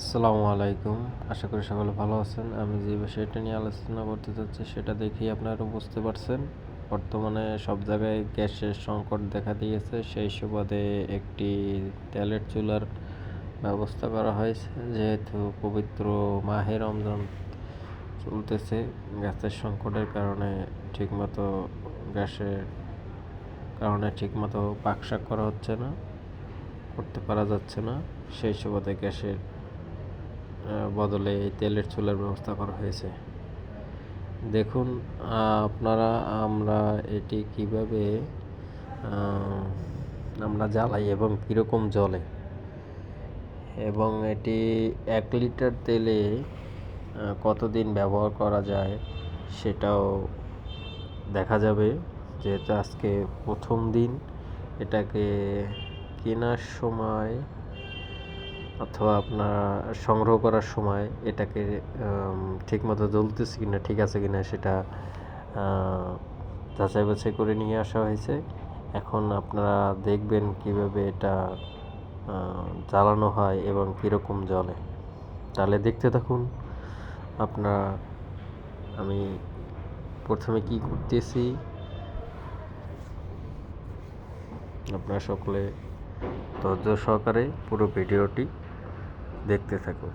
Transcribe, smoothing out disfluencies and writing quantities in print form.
আসসালামু আলাইকুম। আশা করি সকলে ভালো আছেন। আমি যে বিষয়টা নিয়ে আলোচনা করতে চাচ্ছি সেটা দেখেই আপনারা বুঝতে পারছেন। বর্তমানে সব জায়গায় গ্যাসের সংকট দেখা দিয়েছে। সেই সুবাদে একটি তেলের চুলার ব্যবস্থা করা হয়েছে। যেহেতু পবিত্র মাহে রমজান চলতেছে, গ্যাসের সংকটের কারণে ঠিকমতো গ্যাসের কারণে ঠিকমতো পাক-শাক করা হচ্ছে না, করতে পারা যাচ্ছে না। সেই সুবাদে গ্যাসের বদলে এই তেলের চুলার ব্যবস্থা করা হয়েছে। দেখুন আপনারা আমরা এটি কিভাবে আমরা জ্বালাই এবং কীরকম জ্বলে, এবং এটি 1 লিটার তেলে কতদিন ব্যবহার করা যায় সেটাও দেখা যাবে। যেহেতু আজকে প্রথম দিন, এটাকে কেনার সময় অথবা আপনার সংগ্রহ করার সময় এটাকে ঠিকমতো জ্বলতেছে কিনা, ঠিক আছে কিনা সেটা যাচাই বাছাই করে নিয়ে আসা হয়েছে। এখন আপনারা দেখবেন কিভাবে এটা জ্বালানো হয় এবং কীরকম জ্বলে। তাহলে দেখতে থাকুন আপনারা। আমি প্রথমে কি করতেছি আপনারা সকলে ধৈর্য সহকারে পুরো ভিডিওটি দেখতে থাকুন।